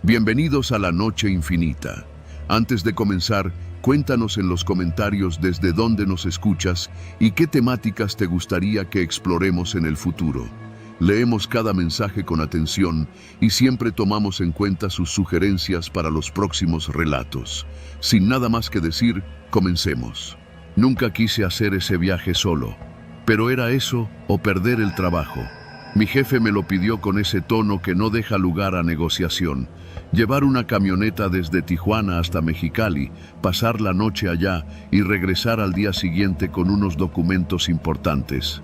Bienvenidos a la Noche Infinita. Antes de comenzar, cuéntanos en los comentarios desde dónde nos escuchas y qué temáticas te gustaría que exploremos en el futuro. Leemos cada mensaje con atención y siempre tomamos en cuenta sus sugerencias para los próximos relatos. Sin nada más que decir, comencemos. Nunca quise hacer ese viaje solo, pero era eso o perder el trabajo. Mi jefe me lo pidió con ese tono que no deja lugar a negociación. Llevar una camioneta desde Tijuana hasta Mexicali, pasar la noche allá y regresar al día siguiente con unos documentos importantes.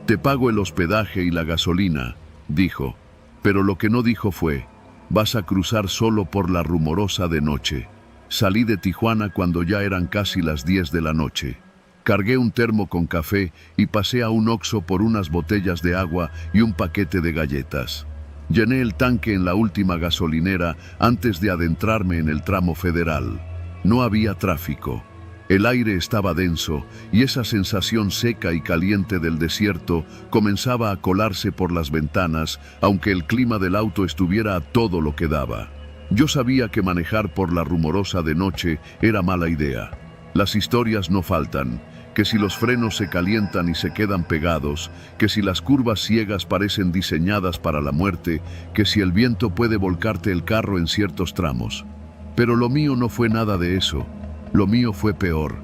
Te pago el hospedaje y la gasolina, dijo, pero lo que no dijo fue, vas a cruzar solo por la rumorosa de noche. Salí de Tijuana cuando ya eran casi las 10 de la noche. Cargué un termo con café y pasé a un Oxxo por unas botellas de agua y un paquete de galletas. Llené el tanque en la última gasolinera antes de adentrarme en el tramo federal. No había tráfico. El aire estaba denso y esa sensación seca y caliente del desierto comenzaba a colarse por las ventanas, aunque el clima del auto estuviera a todo lo que daba. Yo sabía que manejar por la rumorosa de noche era mala idea. Las historias no faltan, que si los frenos se calientan y se quedan pegados, que si las curvas ciegas parecen diseñadas para la muerte, que si el viento puede volcarte el carro en ciertos tramos. Pero lo mío no fue nada de eso. Lo mío fue peor,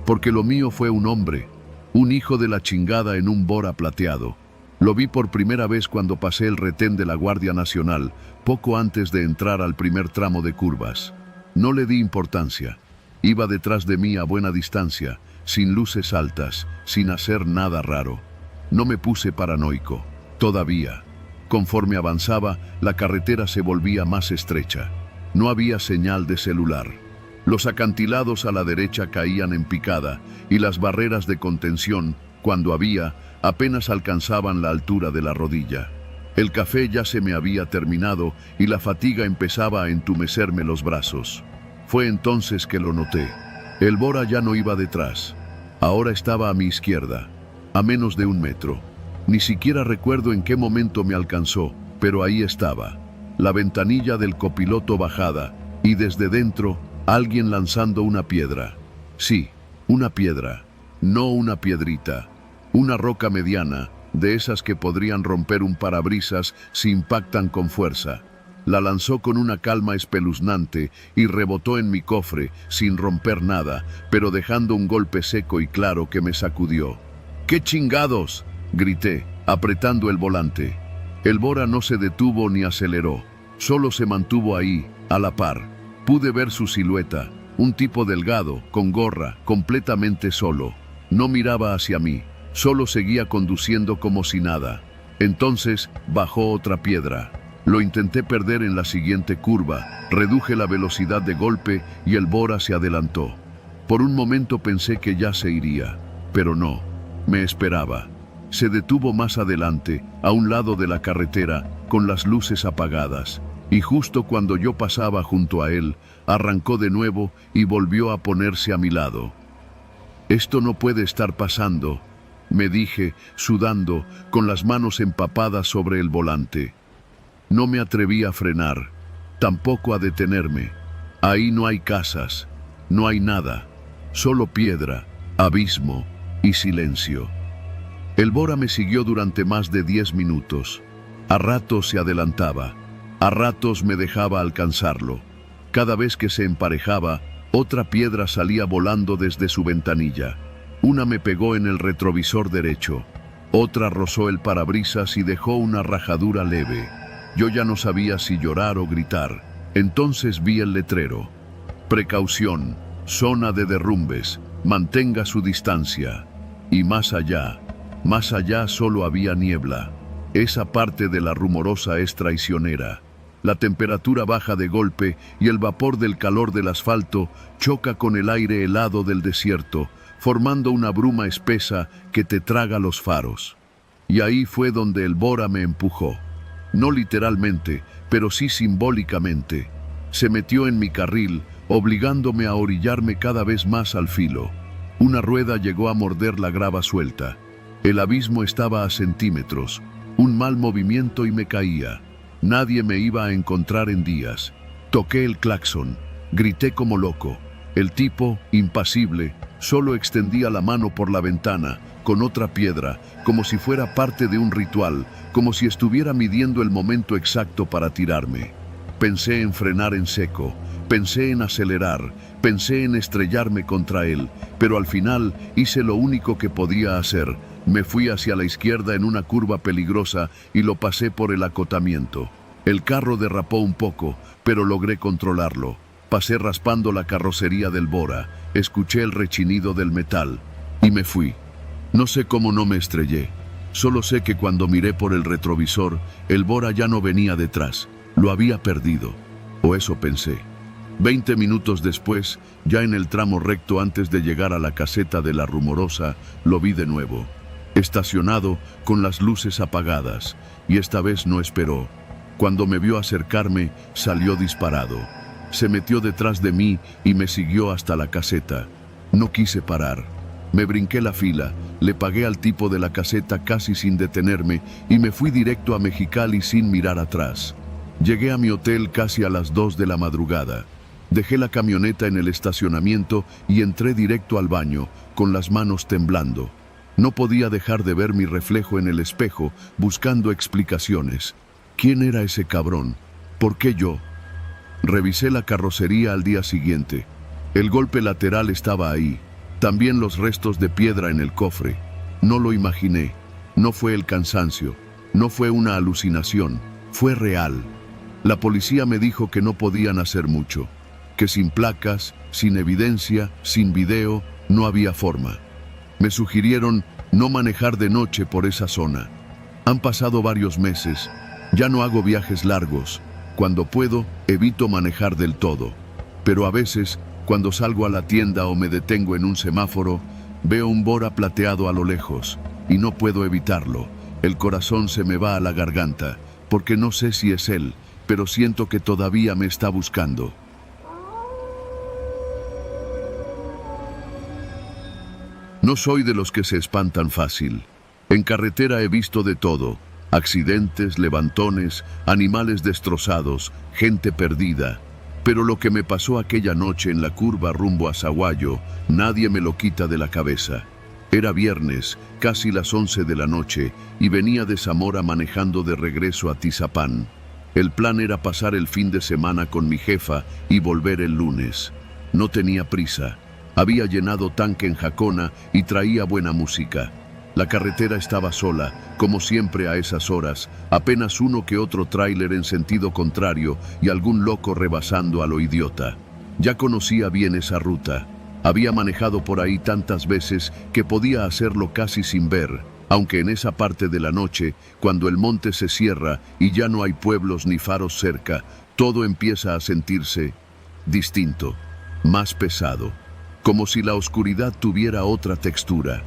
porque lo mío fue un hombre, un hijo de la chingada en un Bora plateado. Lo vi por primera vez cuando pasé el retén de la Guardia Nacional, poco antes de entrar al primer tramo de curvas. No le di importancia. Iba detrás de mí a buena distancia, sin luces altas, sin hacer nada raro. No me puse paranoico, todavía. Conforme avanzaba, la carretera se volvía más estrecha. No había señal de celular. Los acantilados a la derecha caían en picada y las barreras de contención, cuando había, apenas alcanzaban la altura de la rodilla. El café ya se me había terminado y la fatiga empezaba a entumecerme los brazos. Fue entonces que lo noté. El Bora ya no iba detrás. Ahora estaba a mi izquierda, a menos de 1 metro. Ni siquiera recuerdo en qué momento me alcanzó, pero ahí estaba. La ventanilla del copiloto bajada y desde dentro alguien lanzando una piedra. Sí, una piedra, no una piedrita. Una roca mediana, de esas que podrían romper un parabrisas si impactan con fuerza. La lanzó con una calma espeluznante y rebotó en mi cofre, sin romper nada, pero dejando un golpe seco y claro que me sacudió. ¡Qué chingados!, grité, apretando el volante. El Bora no se detuvo ni aceleró, solo se mantuvo ahí, a la par. Pude ver su silueta, un tipo delgado, con gorra, completamente solo. No miraba hacia mí, solo seguía conduciendo como si nada. Entonces bajó otra piedra. Lo intenté perder en la siguiente curva, reduje la velocidad de golpe y el Bora se adelantó. Por un momento pensé que ya se iría, pero no, me esperaba. Se detuvo más adelante, a un lado de la carretera, con las luces apagadas, y justo cuando yo pasaba junto a él, arrancó de nuevo y volvió a ponerse a mi lado. Esto no puede estar pasando, me dije, sudando, con las manos empapadas sobre el volante. No me atreví a frenar, tampoco a detenerme. Ahí no hay casas, no hay nada, solo piedra, abismo y silencio. El Bora me siguió durante más de 10 minutos. A ratos se adelantaba, a ratos me dejaba alcanzarlo. Cada vez que se emparejaba, otra piedra salía volando desde su ventanilla. Una me pegó en el retrovisor derecho, otra rozó el parabrisas y dejó una rajadura leve. Yo ya no sabía si llorar o gritar. Entonces vi el letrero. Precaución, zona de derrumbes, mantenga su distancia. Y más allá solo había niebla. Esa parte de la rumorosa es traicionera. La temperatura baja de golpe y el vapor del calor del asfalto choca con el aire helado del desierto, formando una bruma espesa que te traga los faros. Y ahí fue donde el Bora me empujó. No literalmente, pero sí simbólicamente. Se metió en mi carril, obligándome a orillarme cada vez más al filo. Una rueda llegó a morder la grava suelta. El abismo estaba a centímetros. Un mal movimiento y me caía. Nadie me iba a encontrar en días. Toqué el claxon, grité como loco. El tipo, impasible, solo extendía la mano por la ventana, con otra piedra, como si fuera parte de un ritual, como si estuviera midiendo el momento exacto para tirarme. Pensé en frenar en seco, pensé en acelerar, pensé en estrellarme contra él, pero al final hice lo único que podía hacer. Me fui hacia la izquierda en una curva peligrosa y lo pasé por el acotamiento. El carro derrapó un poco, pero logré controlarlo. Pasé raspando la carrocería del Bora, escuché el rechinido del metal y me fui. No sé cómo no me estrellé. Solo sé que cuando miré por el retrovisor, el Bora ya no venía detrás. Lo había perdido. O eso pensé. 20 minutos después, ya en el tramo recto antes de llegar a la caseta de La Rumorosa, lo vi de nuevo. Estacionado, con las luces apagadas, y esta vez no esperó. Cuando me vio acercarme, salió disparado. Se metió detrás de mí y me siguió hasta la caseta. No quise parar. Me brinqué la fila, le pagué al tipo de la caseta casi sin detenerme y me fui directo a Mexicali sin mirar atrás. Llegué a mi hotel casi a las 2 de la madrugada. Dejé la camioneta en el estacionamiento y entré directo al baño, con las manos temblando. No podía dejar de ver mi reflejo en el espejo, buscando explicaciones. ¿Quién era ese cabrón? ¿Por qué yo? Revisé la carrocería al día siguiente. El golpe lateral estaba ahí. También los restos de piedra en el cofre. No lo imaginé. No fue el cansancio. No fue una alucinación. Fue real. La policía me dijo que no podían hacer mucho. Que sin placas, sin evidencia, sin video, no había forma. Me sugirieron no manejar de noche por esa zona. Han pasado varios meses. Ya no hago viajes largos. Cuando puedo, evito manejar del todo. Pero a veces, cuando salgo a la tienda o me detengo en un semáforo, veo un Bora plateado a lo lejos, y no puedo evitarlo. El corazón se me va a la garganta, porque no sé si es él, pero siento que todavía me está buscando. No soy de los que se espantan fácil. En carretera he visto de todo. Accidentes, levantones, animales destrozados, gente perdida. Pero lo que me pasó aquella noche en la curva rumbo a Sahuayo, nadie me lo quita de la cabeza. Era viernes, casi las 11 de la noche, y venía de Zamora manejando de regreso a Tizapán. El plan era pasar el fin de semana con mi jefa y volver el lunes. No tenía prisa. Había llenado tanque en Jacona y traía buena música. La carretera estaba sola, como siempre a esas horas, apenas uno que otro tráiler en sentido contrario y algún loco rebasando a lo idiota. Ya conocía bien esa ruta. Había manejado por ahí tantas veces que podía hacerlo casi sin ver, aunque en esa parte de la noche, cuando el monte se cierra y ya no hay pueblos ni faros cerca, todo empieza a sentirse distinto, más pesado, como si la oscuridad tuviera otra textura.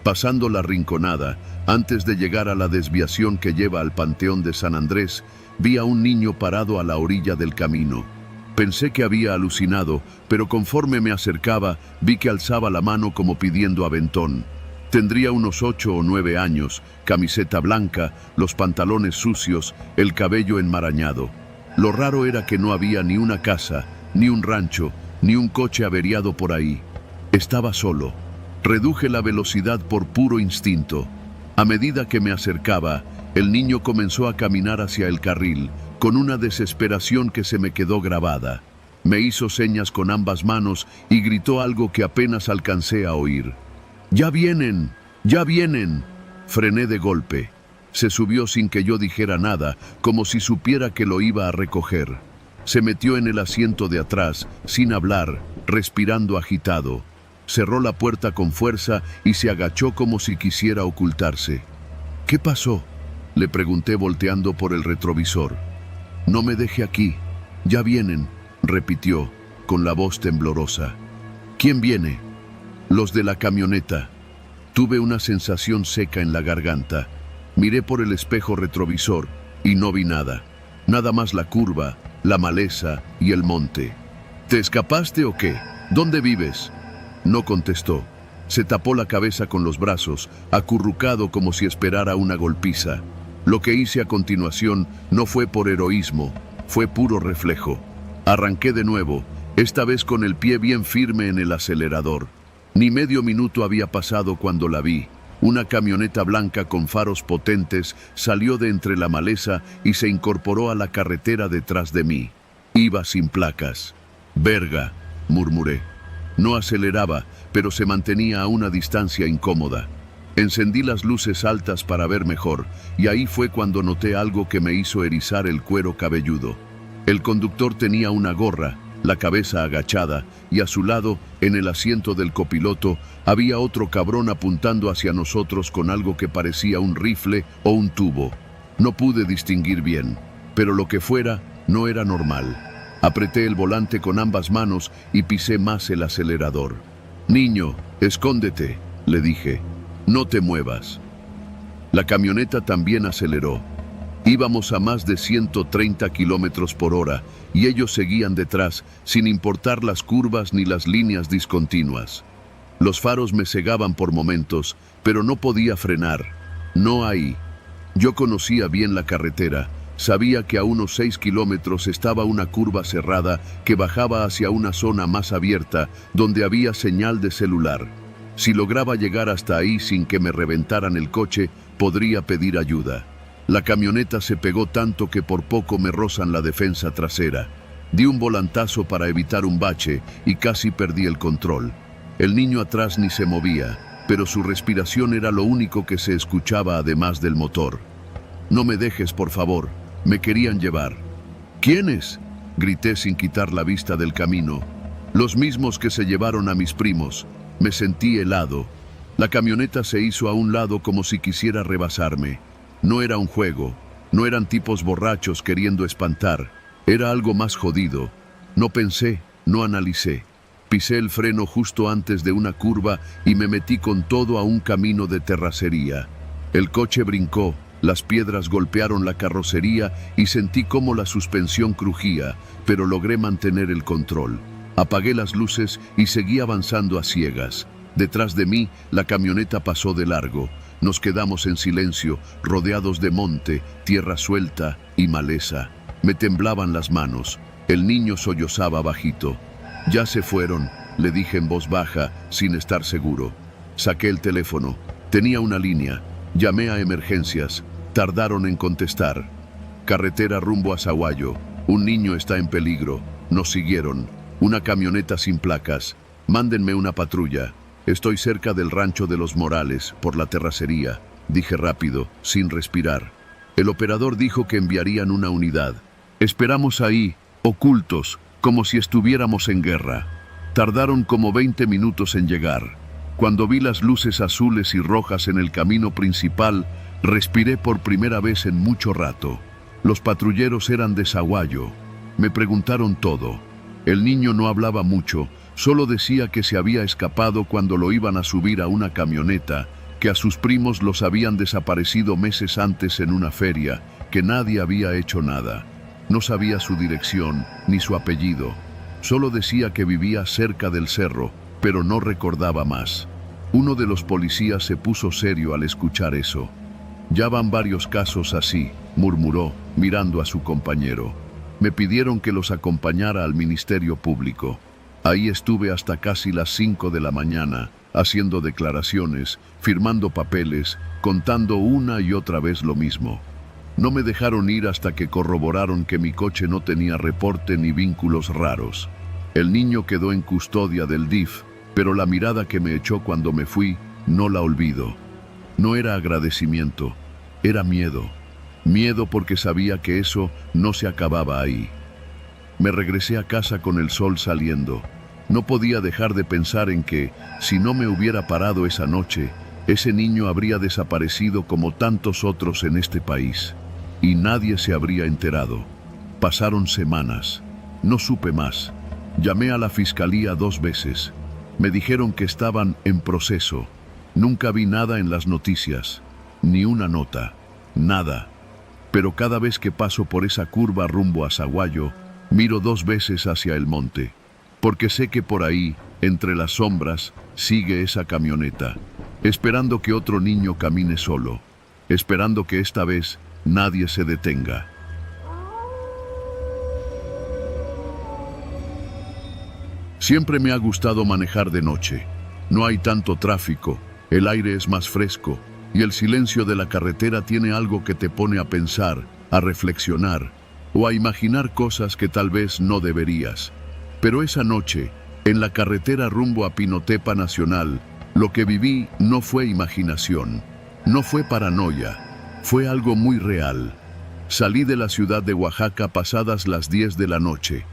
Pasando la Rinconada, antes de llegar a la desviación que lleva al Panteón de San Andrés, vi a un niño parado a la orilla del camino. Pensé que había alucinado, pero conforme me acercaba, vi que alzaba la mano como pidiendo aventón. Tendría unos 8 o 9 años, camiseta blanca, los pantalones sucios, el cabello enmarañado. Lo raro era que no había ni una casa, ni un rancho, ni un coche averiado por ahí. Estaba solo. Reduje la velocidad por puro instinto. A medida que me acercaba, el niño comenzó a caminar hacia el carril, con una desesperación que se me quedó grabada. Me hizo señas con ambas manos y gritó algo que apenas alcancé a oír. ¡Ya vienen! ¡Ya vienen! Frené de golpe. Se subió sin que yo dijera nada, como si supiera que lo iba a recoger. Se metió en el asiento de atrás, sin hablar, respirando agitado. Cerró la puerta con fuerza y se agachó como si quisiera ocultarse. ¿Qué pasó?, le pregunté volteando por el retrovisor. No me deje aquí. Ya vienen, repitió, con la voz temblorosa. ¿Quién viene? Los de la camioneta. Tuve una sensación seca en la garganta. Miré por el espejo retrovisor y no vi nada. Nada más la curva, la maleza y el monte. ¿Te escapaste o qué? ¿Dónde vives? No contestó. Se tapó la cabeza con los brazos, acurrucado como si esperara una golpiza. Lo que hice a continuación no fue por heroísmo, fue puro reflejo. Arranqué de nuevo, esta vez con el pie bien firme en el acelerador. Ni medio minuto había pasado cuando la vi. Una camioneta blanca con faros potentes salió de entre la maleza y se incorporó a la carretera detrás de mí. Iba sin placas. «Verga», murmuré. No aceleraba, pero se mantenía a una distancia incómoda. Encendí las luces altas para ver mejor, y ahí fue cuando noté algo que me hizo erizar el cuero cabelludo. El conductor tenía una gorra, la cabeza agachada, y a su lado, en el asiento del copiloto, había otro cabrón apuntando hacia nosotros con algo que parecía un rifle o un tubo. No pude distinguir bien, pero lo que fuera, no era normal. Apreté el volante con ambas manos y pisé más el acelerador. «Niño, escóndete», le dije. «No te muevas». La camioneta también aceleró. Íbamos a más de 130 kilómetros por hora y ellos seguían detrás, sin importar las curvas ni las líneas discontinuas. Los faros me cegaban por momentos, pero no podía frenar. No ahí. Yo conocía bien la carretera. Sabía que a unos 6 kilómetros estaba una curva cerrada que bajaba hacia una zona más abierta, donde había señal de celular. Si lograba llegar hasta ahí sin que me reventaran el coche, podría pedir ayuda. La camioneta se pegó tanto que por poco me rozan la defensa trasera. Di un volantazo para evitar un bache y casi perdí el control. El niño atrás ni se movía, pero su respiración era lo único que se escuchaba además del motor. «No me dejes, por favor», me querían llevar. «¿Quiénes?», grité sin quitar la vista del camino. «Los mismos que se llevaron a mis primos». Me sentí helado. La camioneta se hizo a un lado como si quisiera rebasarme. No era un juego, no eran tipos borrachos queriendo espantar, era algo más jodido. No pensé, no analicé. Pisé el freno justo antes de una curva y me metí con todo a un camino de terracería. El coche brincó, las piedras golpearon la carrocería y sentí cómo la suspensión crujía, pero logré mantener el control. Apagué las luces y seguí avanzando a ciegas. Detrás de mí, la camioneta pasó de largo. Nos quedamos en silencio, rodeados de monte, tierra suelta y maleza. Me temblaban las manos. El niño sollozaba bajito. «Ya se fueron», le dije en voz baja, sin estar seguro. Saqué el teléfono. Tenía una línea. Llamé a emergencias. Tardaron en contestar. «Carretera rumbo a Sahuayo. Un niño está en peligro». Nos siguieron. Una camioneta sin placas. «Mándenme una patrulla. Estoy cerca del rancho de los Morales, por la terracería», dije rápido, sin respirar. El operador dijo que enviarían una unidad. Esperamos ahí, ocultos, como si estuviéramos en guerra. Tardaron como 20 minutos en llegar. Cuando vi las luces azules y rojas en el camino principal, respiré por primera vez en mucho rato. Los patrulleros eran de Sahuayo. Me preguntaron todo. El niño no hablaba mucho, solo decía que se había escapado cuando lo iban a subir a una camioneta, que a sus primos los habían desaparecido meses antes en una feria, que nadie había hecho nada. No sabía su dirección ni su apellido. Solo decía que vivía cerca del cerro, pero no recordaba más. Uno de los policías se puso serio al escuchar eso. «Ya van varios casos así», murmuró, mirando a su compañero. Me pidieron que los acompañara al Ministerio Público. Ahí estuve hasta casi las 5 de la mañana, haciendo declaraciones, firmando papeles, contando una y otra vez lo mismo. No me dejaron ir hasta que corroboraron que mi coche no tenía reporte ni vínculos raros. El niño quedó en custodia del DIF, pero la mirada que me echó cuando me fui, no la olvido. No era agradecimiento, era miedo. Miedo porque sabía que eso no se acababa ahí. Me regresé a casa con el sol saliendo. No podía dejar de pensar en que, si no me hubiera parado esa noche, ese niño habría desaparecido como tantos otros en este país. Y nadie se habría enterado. Pasaron semanas. No supe más. Llamé a la fiscalía 2 veces. Me dijeron que estaban en proceso. Nunca vi nada en las noticias. Ni una nota. Nada. Pero cada vez que paso por esa curva rumbo a Sahuayo, miro 2 veces hacia el monte, porque sé que por ahí, entre las sombras, sigue esa camioneta, esperando que otro niño camine solo, esperando que esta vez nadie se detenga. Siempre me ha gustado manejar de noche. No hay tanto tráfico, el aire es más fresco y el silencio de la carretera tiene algo que te pone a pensar, a reflexionar o a imaginar cosas que tal vez no deberías. Pero esa noche, en la carretera rumbo a Pinotepa Nacional, lo que viví no fue imaginación, no fue paranoia, fue algo muy real. Salí de la ciudad de Oaxaca pasadas las 10 de la noche.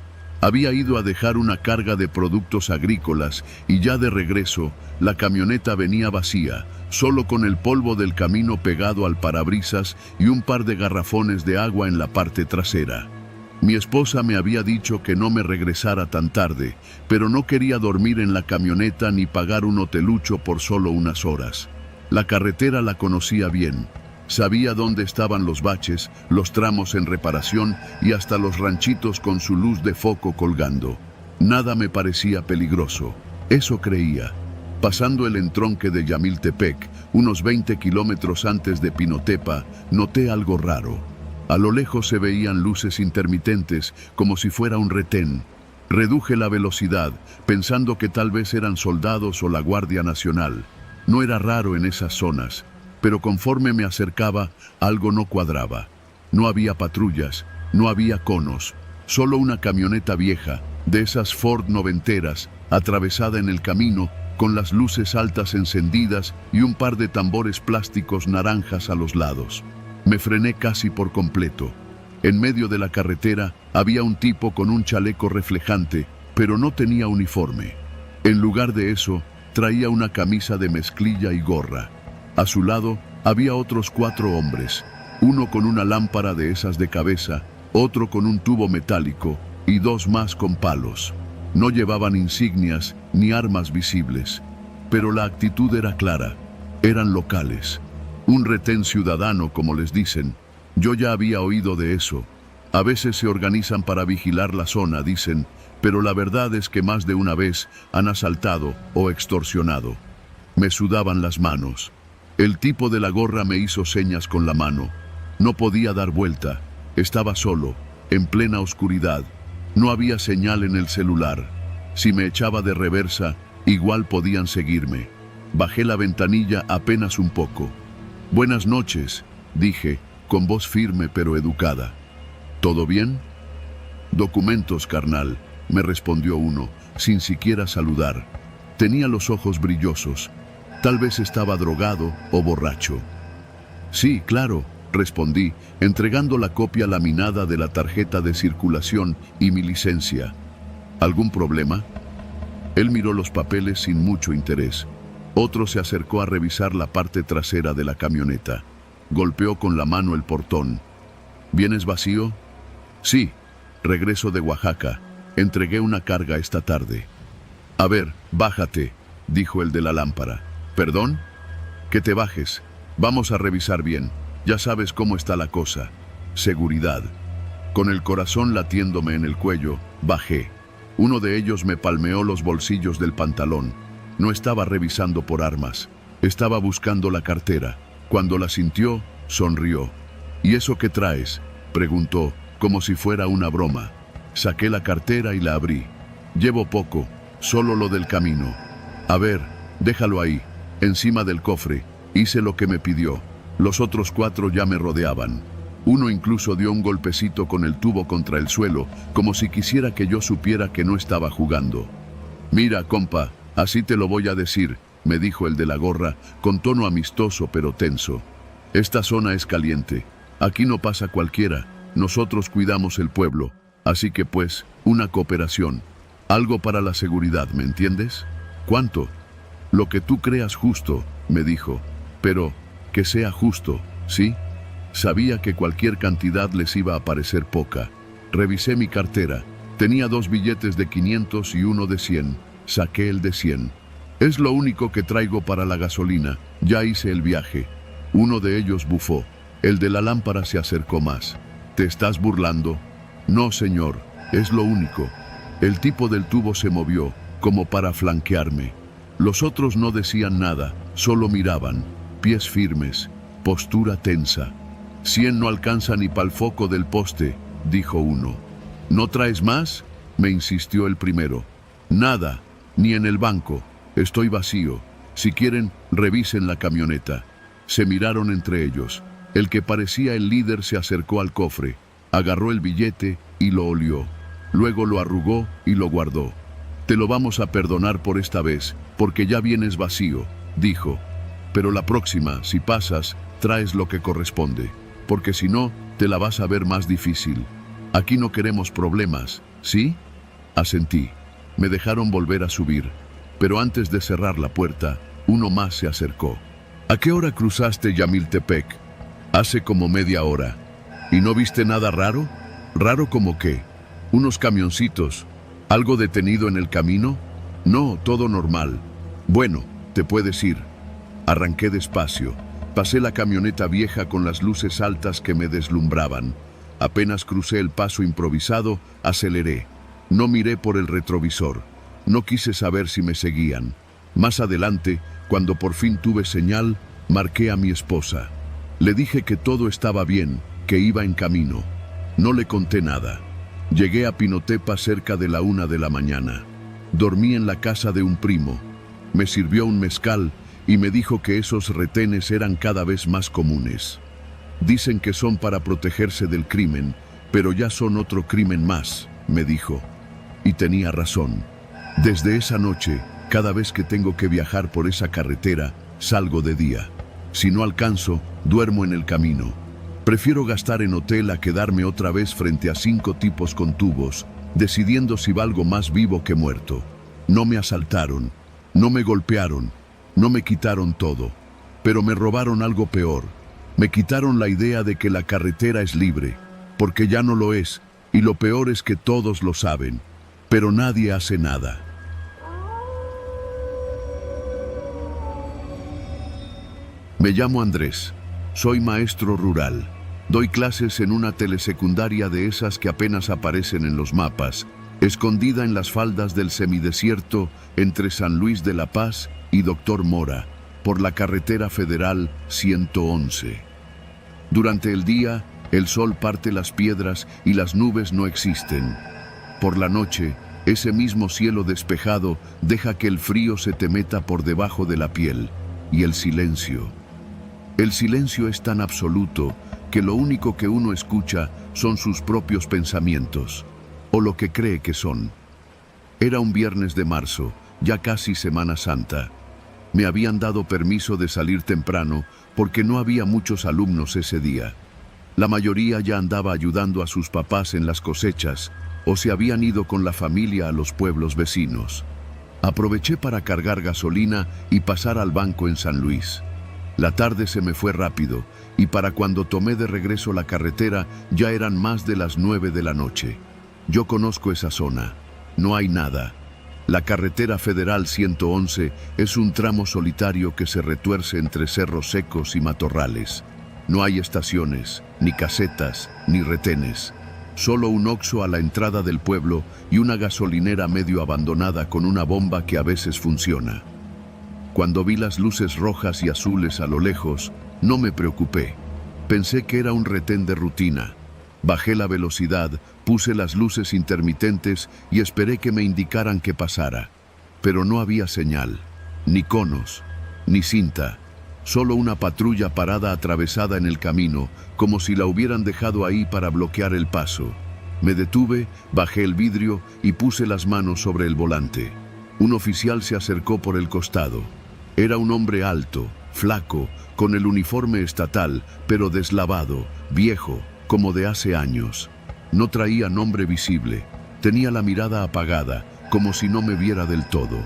Había ido a dejar una carga de productos agrícolas y ya de regreso, la camioneta venía vacía, solo con el polvo del camino pegado al parabrisas y un par de garrafones de agua en la parte trasera. Mi esposa me había dicho que no me regresara tan tarde, pero no quería dormir en la camioneta ni pagar un hotelucho por solo unas horas. La carretera la conocía bien. Sabía dónde estaban los baches, los tramos en reparación y hasta los ranchitos con su luz de foco colgando. Nada me parecía peligroso. Eso creía. Pasando el entronque de Yamiltepec, unos 20 kilómetros antes de Pinotepa, noté algo raro. A lo lejos se veían luces intermitentes, como si fuera un retén. Reduje la velocidad, pensando que tal vez eran soldados o la Guardia Nacional. No era raro en esas zonas, pero conforme me acercaba, algo no cuadraba. No había patrullas, no había conos, solo una camioneta vieja, de esas Ford noventeras, atravesada en el camino, con las luces altas encendidas y un par de tambores plásticos naranjas a los lados. Me frené casi por completo. En medio de la carretera había un tipo con un chaleco reflejante, pero no tenía uniforme. En lugar de eso, traía una camisa de mezclilla y gorra. A su lado había otros 4 hombres, uno con una lámpara de esas de cabeza, otro con un tubo metálico y 2 más con palos. No llevaban insignias ni armas visibles, pero la actitud era clara. Eran locales. Un retén ciudadano, como les dicen. Yo ya había oído de eso. A veces se organizan para vigilar la zona, dicen, pero la verdad es que más de una vez han asaltado o extorsionado. Me sudaban las manos. El tipo de la gorra me hizo señas con la mano. No podía dar vuelta. Estaba solo, en plena oscuridad. No había señal en el celular. Si me echaba de reversa, igual podían seguirme. Bajé la ventanilla apenas un poco. «Buenas noches», dije, con voz firme pero educada. «¿Todo bien?» «Documentos, carnal», me respondió uno, sin siquiera saludar. Tenía los ojos brillosos. Tal vez estaba drogado o borracho. «Sí, claro», respondí, entregando la copia laminada de la tarjeta de circulación y mi licencia. «¿Algún problema?» Él miró los papeles sin mucho interés. Otro se acercó a revisar la parte trasera de la camioneta. Golpeó con la mano el portón. «¿Vienes vacío?» «Sí, regreso de Oaxaca. Entregué una carga esta tarde». «A ver, bájate», dijo el de la lámpara. «¿Perdón?» «Que te bajes. Vamos a revisar bien. Ya sabes cómo está la cosa. Seguridad». Con el corazón latiéndome en el cuello, bajé. Uno de ellos me palmeó los bolsillos del pantalón. No estaba revisando por armas. Estaba buscando la cartera. Cuando la sintió, sonrió. «¿Y eso qué traes?», preguntó, como si fuera una broma. Saqué la cartera y la abrí. «Llevo poco, solo lo del camino». «A ver, déjalo ahí, encima del cofre». Hice lo que me pidió. Los otros 4 ya me rodeaban. Uno incluso dio un golpecito con el tubo contra el suelo, como si quisiera que yo supiera que no estaba jugando. «Mira, compa, así te lo voy a decir», me dijo el de la gorra, con tono amistoso pero tenso. «Esta zona es caliente. Aquí no pasa cualquiera. Nosotros cuidamos el pueblo. Así que pues, una cooperación. Algo para la seguridad, ¿me entiendes?» «¿Cuánto?» «Lo que tú creas justo», me dijo. «Pero, que sea justo, ¿sí?» Sabía que cualquier cantidad les iba a parecer poca. Revisé mi cartera. Tenía 2 billetes de 500 y uno de 100. Saqué el de 100. «Es lo único que traigo para la gasolina. Ya hice el viaje». Uno de ellos bufó. El de la lámpara se acercó más. «¿Te estás burlando?» «No, señor. Es lo único». El tipo del tubo se movió, como para flanquearme. Los otros no decían nada, solo miraban. Pies firmes, postura tensa. «100 no alcanza ni pa'l foco del poste», dijo uno. «¿No traes más?», me insistió el primero. Nada, ni en el banco. Estoy vacío. Si quieren, revisen la camioneta. Se miraron entre ellos. El que parecía el líder se acercó al cofre, agarró el billete y lo olió. Luego lo arrugó y lo guardó. Te lo vamos a perdonar por esta vez, porque ya vienes vacío, dijo. Pero la próxima, si pasas, traes lo que corresponde, porque si no, te la vas a ver más difícil. Aquí no queremos problemas, ¿sí? Asentí. Me dejaron volver a subir, pero antes de cerrar la puerta, uno más se acercó. ¿A qué hora cruzaste Yamiltepec? Hace como media hora. ¿Y no viste nada raro? ¿Raro como qué? ¿Unos camioncitos? ¿Algo detenido en el camino? No, todo normal. Bueno, te puedes ir. Arranqué despacio. Pasé la camioneta vieja con las luces altas que me deslumbraban. Apenas crucé el paso improvisado, aceleré. No miré por el retrovisor. No quise saber si me seguían. Más adelante, cuando por fin tuve señal, marqué a mi esposa. Le dije que todo estaba bien, que iba en camino. No le conté nada. Llegué a Pinotepa cerca de la 1 de la mañana. Dormí en la casa de un primo. Me sirvió un mezcal y me dijo que esos retenes eran cada vez más comunes. Dicen que son para protegerse del crimen, pero ya son otro crimen más, me dijo. Y tenía razón. Desde esa noche, cada vez que tengo que viajar por esa carretera, salgo de día. Si no alcanzo, duermo en el camino. Prefiero gastar en hotel a quedarme otra vez frente a 5 tipos con tubos, decidiendo si valgo más vivo que muerto. No me asaltaron, no me golpearon, no me quitaron todo, pero me robaron algo peor. Me quitaron la idea de que la carretera es libre, porque ya no lo es, y lo peor es que todos lo saben, pero nadie hace nada. Me llamo Andrés, soy maestro rural. Doy clases en una telesecundaria de esas que apenas aparecen en los mapas, escondida en las faldas del semidesierto entre San Luis de la Paz y Doctor Mora, por la carretera federal 111. Durante el día, el sol parte las piedras y las nubes no existen. Por la noche, ese mismo cielo despejado deja que el frío se te meta por debajo de la piel, y el silencio. El silencio es tan absoluto que lo único que uno escucha son sus propios pensamientos, o lo que cree que son. Era un viernes de marzo, ya casi Semana Santa. Me habían dado permiso de salir temprano porque no había muchos alumnos ese día. La mayoría ya andaba ayudando a sus papás en las cosechas o se habían ido con la familia a los pueblos vecinos. Aproveché para cargar gasolina y pasar al banco en San Luis. La tarde se me fue rápido y para cuando tomé de regreso la carretera ya eran más de las 9 de la noche. Yo conozco esa zona. No hay nada. La carretera federal 111 es un tramo solitario que se retuerce entre cerros secos y matorrales. No hay estaciones, ni casetas, ni retenes. Solo un Oxxo a la entrada del pueblo y una gasolinera medio abandonada con una bomba que a veces funciona. Cuando vi las luces rojas y azules a lo lejos, no me preocupé. Pensé que era un retén de rutina. Bajé la velocidad, puse las luces intermitentes y esperé que me indicaran que pasara. Pero no había señal, ni conos, ni cinta. Solo una patrulla parada atravesada en el camino, como si la hubieran dejado ahí para bloquear el paso. Me detuve, bajé el vidrio y puse las manos sobre el volante. Un oficial se acercó por el costado. Era un hombre alto, flaco, con el uniforme estatal, pero deslavado, viejo, como de hace años. No traía nombre visible. Tenía la mirada apagada, como si no me viera del todo.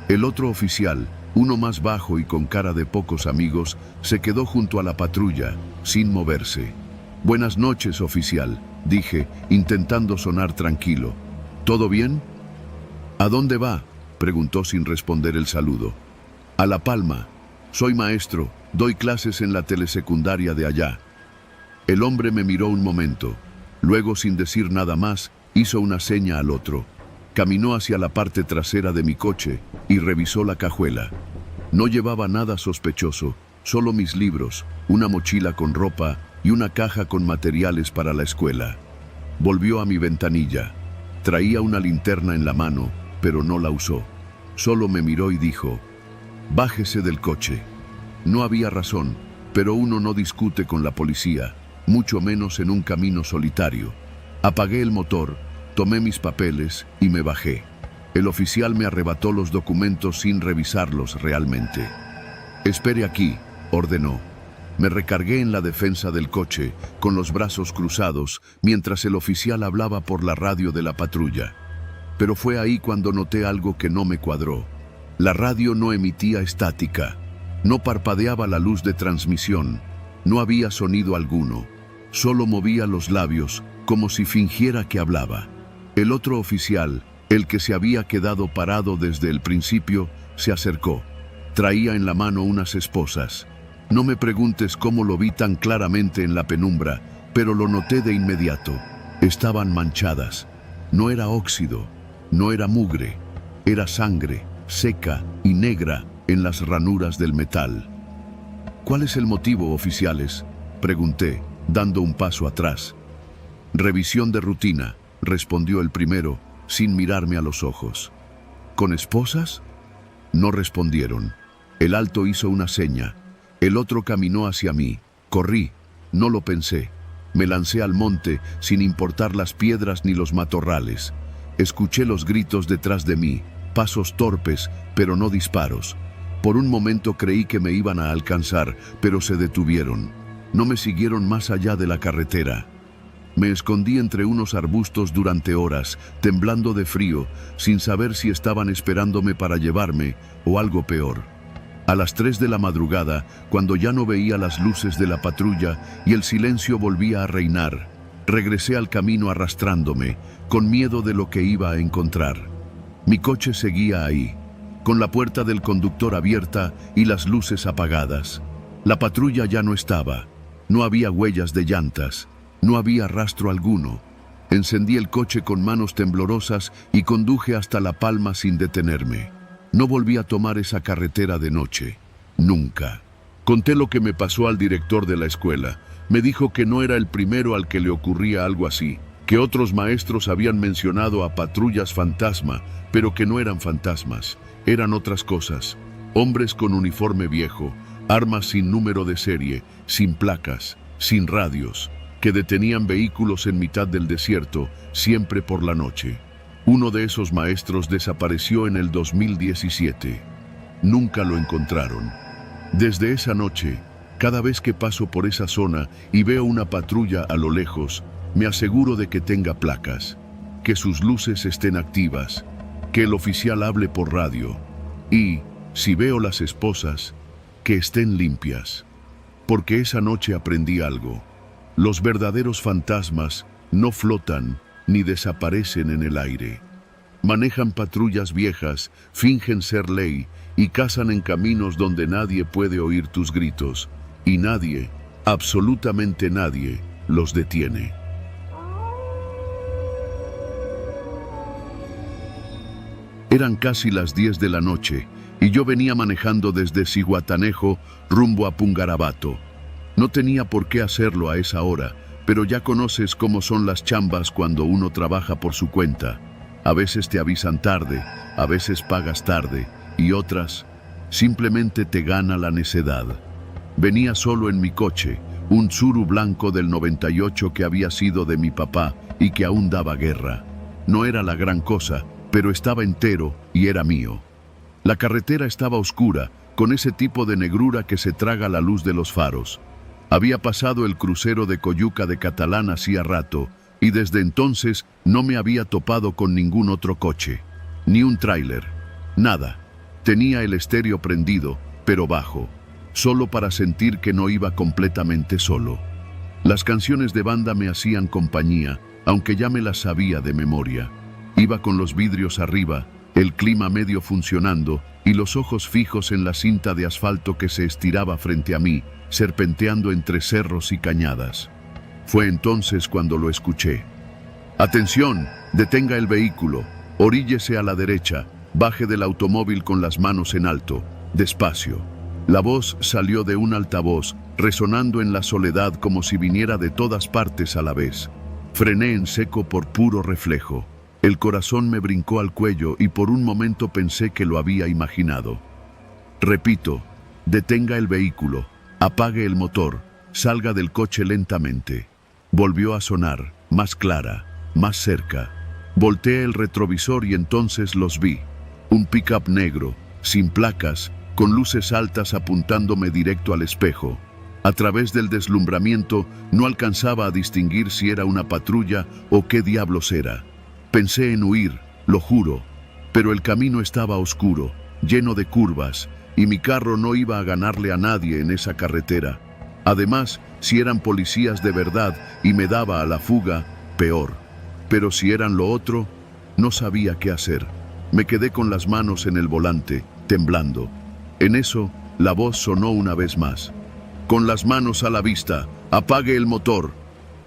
El otro oficial, uno más bajo y con cara de pocos amigos, se quedó junto a la patrulla, sin moverse. «Buenas noches, oficial», dije, intentando sonar tranquilo. «¿Todo bien?» «¿A dónde va?», preguntó sin responder el saludo. «A La Palma. Soy maestro, doy clases en la telesecundaria de allá». El hombre me miró un momento. Luego, sin decir nada más, hizo una seña al otro. Caminó hacia la parte trasera de mi coche y revisó la cajuela. No llevaba nada sospechoso, solo mis libros, una mochila con ropa y una caja con materiales para la escuela. Volvió a mi ventanilla. Traía una linterna en la mano pero no la usó. Solo me miró y dijo: «Bájese del coche». No había razón, pero uno no discute con la policía, mucho menos en un camino solitario. Apagué el motor, tomé mis papeles y me bajé. El oficial me arrebató los documentos sin revisarlos realmente. «Espere aquí», ordenó. Me recargué en la defensa del coche, con los brazos cruzados, mientras el oficial hablaba por la radio de la patrulla. Pero fue ahí cuando noté algo que no me cuadró. La radio no emitía estática. No parpadeaba la luz de transmisión. No había sonido alguno. Solo movía los labios, como si fingiera que hablaba. El otro oficial, el que se había quedado parado desde el principio, se acercó. Traía en la mano unas esposas. No me preguntes cómo lo vi tan claramente en la penumbra, pero lo noté de inmediato. Estaban manchadas. No era óxido, no era mugre, era sangre, seca y negra en las ranuras del metal. «¿Cuál es el motivo, oficiales?», pregunté, dando un paso atrás. «Revisión de rutina», respondió el primero, sin mirarme a los ojos. «¿Con esposas?». No respondieron. El alto hizo una seña. El otro caminó hacia mí. Corrí. No lo pensé. Me lancé al monte, sin importar las piedras ni los matorrales. Escuché los gritos detrás de mí, pasos torpes, pero no disparos. Por un momento creí que me iban a alcanzar, pero se detuvieron. No me siguieron más allá de la carretera. Me escondí entre unos arbustos durante horas, temblando de frío, sin saber si estaban esperándome para llevarme o algo peor. A las 3 de la madrugada, cuando ya no veía las luces de la patrulla y el silencio volvía a reinar, regresé al camino arrastrándome, con miedo de lo que iba a encontrar. Mi coche seguía ahí, con la puerta del conductor abierta y las luces apagadas. La patrulla ya no estaba. No había huellas de llantas. No había rastro alguno. Encendí el coche con manos temblorosas y conduje hasta La Palma sin detenerme. No volví a tomar esa carretera de noche. Nunca. Conté lo que me pasó al director de la escuela. Me dijo que no era el primero al que le ocurría algo así, que otros maestros habían mencionado a patrullas fantasma, pero que no eran fantasmas, eran otras cosas. Hombres con uniforme viejo, armas sin número de serie, sin placas, sin radios, que detenían vehículos en mitad del desierto, siempre por la noche. Uno de esos maestros desapareció en el 2017. Nunca lo encontraron. Desde esa noche, cada vez que paso por esa zona y veo una patrulla a lo lejos, me aseguro de que tenga placas, que sus luces estén activas, que el oficial hable por radio y, si veo las esposas, que estén limpias. Porque esa noche aprendí algo. Los verdaderos fantasmas no flotan ni desaparecen en el aire. Manejan patrullas viejas, fingen ser ley y cazan en caminos donde nadie puede oír tus gritos. Y nadie, absolutamente nadie, los detiene. Eran casi las 10 de la noche y yo venía manejando desde Zihuatanejo rumbo a Pungarabato. No tenía por qué hacerlo a esa hora, pero ya conoces cómo son las chambas cuando uno trabaja por su cuenta. A veces te avisan tarde, a veces pagas tarde y otras, simplemente te gana la necedad. Venía solo en mi coche, un Tsuru blanco del 98 que había sido de mi papá y que aún daba guerra. No era la gran cosa, pero estaba entero y era mío. La carretera estaba oscura, con ese tipo de negrura que se traga la luz de los faros. Había pasado el crucero de Coyuca de Catalán hacía rato, y desde entonces no me había topado con ningún otro coche, ni un tráiler, nada. Tenía el estéreo prendido, pero bajo, solo para sentir que no iba completamente solo. Las canciones de banda me hacían compañía, aunque ya me las sabía de memoria. Iba con los vidrios arriba, el clima medio funcionando y los ojos fijos en la cinta de asfalto que se estiraba frente a mí, serpenteando entre cerros y cañadas. Fue entonces cuando lo escuché. «Atención, detenga el vehículo, oríllese a la derecha, baje del automóvil con las manos en alto, despacio». La voz salió de un altavoz, resonando en la soledad como si viniera de todas partes a la vez. Frené en seco por puro reflejo. El corazón me brincó al cuello y por un momento pensé que lo había imaginado. Repito, detenga el vehículo, apague el motor, salga del coche lentamente. Volvió a sonar, más clara, más cerca. Volteé el retrovisor y entonces los vi. Un pick-up negro, sin placas, con luces altas apuntándome directo al espejo. A través del deslumbramiento no alcanzaba a distinguir si era una patrulla o qué diablos era. Pensé en huir, lo juro, pero el camino estaba oscuro, lleno de curvas, y mi carro no iba a ganarle a nadie en esa carretera. Además, si eran policías de verdad y me daba a la fuga, peor. Pero si eran lo otro, no sabía qué hacer. Me quedé con las manos en el volante, temblando. En eso, la voz sonó una vez más. Con las manos a la vista, apague el motor.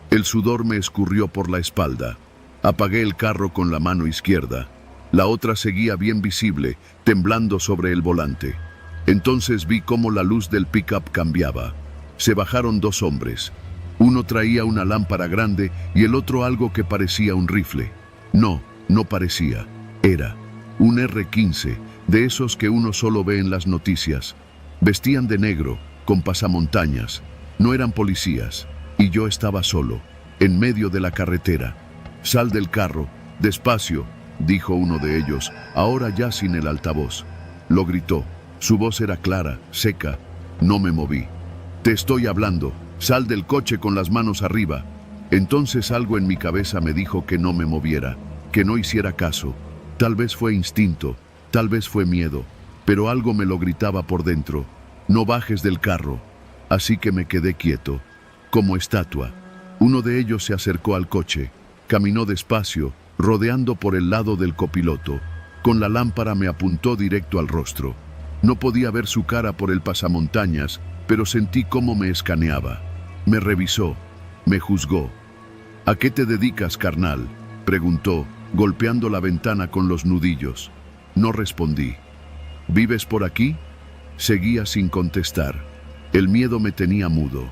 El sudor me escurrió por la espalda. Apagué el carro con la mano izquierda. La otra seguía bien visible, temblando sobre el volante. Entonces vi cómo la luz del pick-up cambiaba. Se bajaron dos hombres. Uno traía una lámpara grande y el otro algo que parecía un rifle. No parecía. Era un R-15, de esos que uno solo ve en las noticias. Vestían de negro, con pasamontañas. No eran policías. Y yo estaba solo, en medio de la carretera. Sal del carro, despacio, dijo uno de ellos, ahora ya sin el altavoz. Lo gritó. Su voz era clara, seca. No me moví. Te estoy hablando. Sal del coche con las manos arriba. Entonces algo en mi cabeza me dijo que no me moviera, que no hiciera caso. Tal vez fue instinto, tal vez fue miedo, pero algo me lo gritaba por dentro. No bajes del carro. Así que me quedé quieto, como estatua. Uno de ellos se acercó al coche. Caminó despacio, rodeando por el lado del copiloto. Con la lámpara me apuntó directo al rostro. No podía ver su cara por el pasamontañas, pero sentí cómo me escaneaba. Me revisó, me juzgó. ¿A qué te dedicas, carnal?, preguntó, golpeando la ventana con los nudillos. No respondí. ¿Vives por aquí? Seguía sin contestar. El miedo me tenía mudo.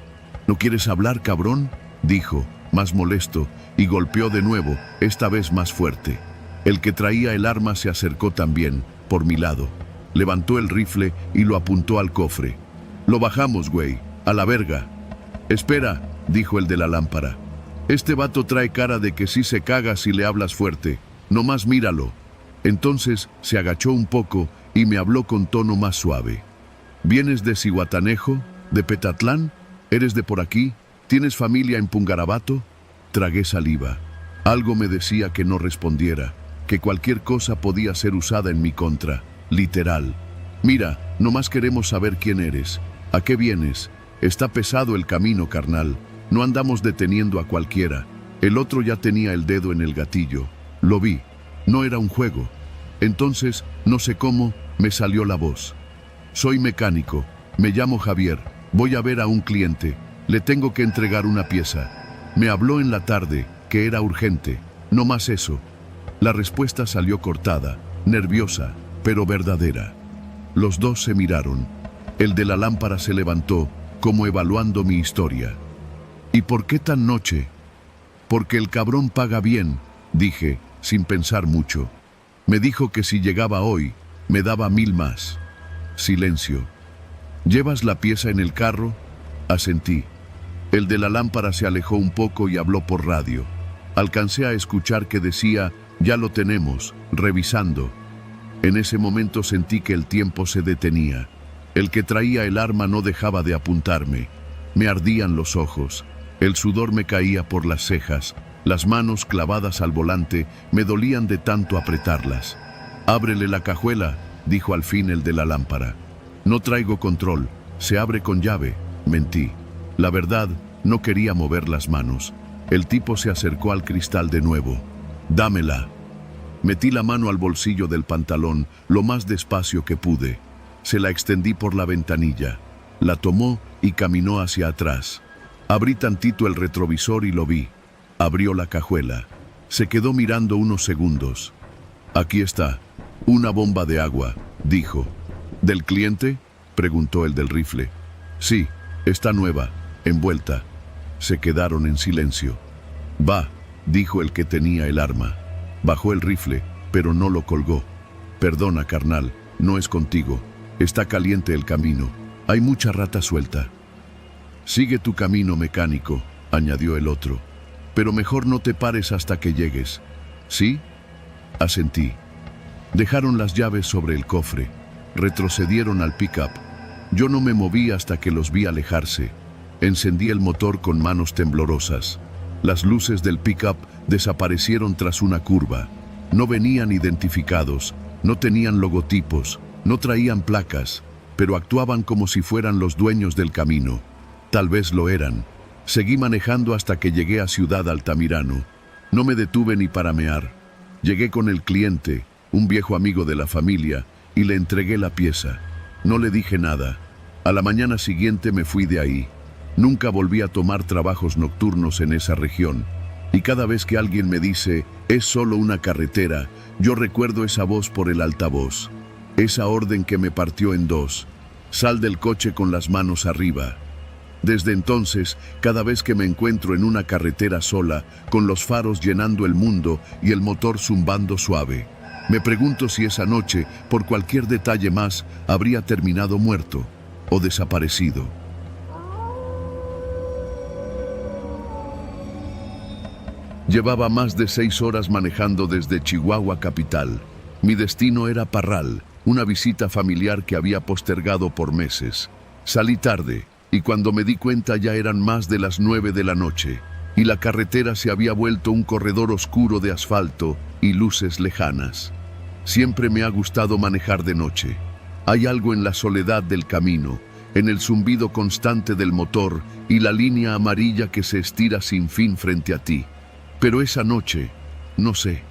¿No quieres hablar, cabrón?, dijo, más molesto, y golpeó de nuevo, esta vez más fuerte. El que traía el arma se acercó también, por mi lado. Levantó el rifle y lo apuntó al cofre. Lo bajamos, güey, a la verga. Espera, dijo el de la lámpara. Este vato trae cara de que sí se caga si le hablas fuerte. Nomás míralo. Entonces se agachó un poco y me habló con tono más suave. ¿Vienes de Zihuatanejo? ¿De Petatlán? ¿Eres de por aquí? ¿Tienes familia en Pungarabato? Tragué saliva. Algo me decía que no respondiera, que cualquier cosa podía ser usada en mi contra, literal. Mira, nomás queremos saber quién eres. ¿A qué vienes? Está pesado el camino, carnal. No andamos deteniendo a cualquiera. El otro ya tenía el dedo en el gatillo. Lo vi. No era un juego. Entonces, no sé cómo, me salió la voz. Soy mecánico. Me llamo Javier. Voy a ver a un cliente. Le tengo que entregar una pieza. Me habló en la tarde, que era urgente. No más eso. La respuesta salió cortada, nerviosa, pero verdadera. Los dos se miraron. El de la lámpara se levantó, como evaluando mi historia. ¿Y por qué tan noche? Porque el cabrón paga bien, dije, sin pensar mucho. Me dijo que si llegaba hoy, me daba 1000 más. Silencio. ¿Llevas la pieza en el carro? Asentí. El de la lámpara se alejó un poco y habló por radio. Alcancé a escuchar que decía, ya lo tenemos, revisando. En ese momento sentí que el tiempo se detenía. El que traía el arma no dejaba de apuntarme. Me ardían los ojos. El sudor me caía por las cejas. Las manos clavadas al volante me dolían de tanto apretarlas. «Ábrele la cajuela», dijo al fin el de la lámpara. «No traigo control. Se abre con llave». Mentí. La verdad, no quería mover las manos. El tipo se acercó al cristal de nuevo. «Dámela». Metí la mano al bolsillo del pantalón lo más despacio que pude. Se la extendí por la ventanilla. La tomó y caminó hacia atrás. Abrí tantito el retrovisor y lo vi. Abrió la cajuela. Se quedó mirando unos segundos. «Aquí está. Una bomba de agua», dijo. «¿Del cliente?», preguntó el del rifle. «Sí, está nueva, envuelta». Se quedaron en silencio. «Va», dijo el que tenía el arma. Bajó el rifle, pero no lo colgó. Perdona, carnal, no es contigo. Está caliente el camino. Hay mucha rata suelta. Sigue tu camino, mecánico, añadió el otro. Pero mejor no te pares hasta que llegues. ¿Sí? Asentí. Dejaron las llaves sobre el cofre. Retrocedieron al pick-up. Yo no me moví hasta que los vi alejarse. Encendí el motor con manos temblorosas. Las luces del pick-up desaparecieron tras una curva. No venían identificados, no tenían logotipos, no traían placas, pero actuaban como si fueran los dueños del camino. Tal vez lo eran. Seguí manejando hasta que llegué a Ciudad Altamirano. No me detuve ni para mear. Llegué con el cliente, un viejo amigo de la familia, y le entregué la pieza. No le dije nada. A la mañana siguiente me fui de ahí. Nunca volví a tomar trabajos nocturnos en esa región. Y cada vez que alguien me dice, es solo una carretera, yo recuerdo esa voz por el altavoz. Esa orden que me partió en dos. Sal del coche con las manos arriba. Desde entonces, cada vez que me encuentro en una carretera sola, con los faros llenando el mundo y el motor zumbando suave, me pregunto si esa noche, por cualquier detalle más, habría terminado muerto o desaparecido. Llevaba más de 6 horas manejando desde Chihuahua capital. Mi destino era Parral, una visita familiar que había postergado por meses. Salí tarde, y cuando me di cuenta ya eran más de las 9 de la noche, y la carretera se había vuelto un corredor oscuro de asfalto y luces lejanas. Siempre me ha gustado manejar de noche. Hay algo en la soledad del camino, en el zumbido constante del motor y la línea amarilla que se estira sin fin frente a ti. Pero esa noche, no sé,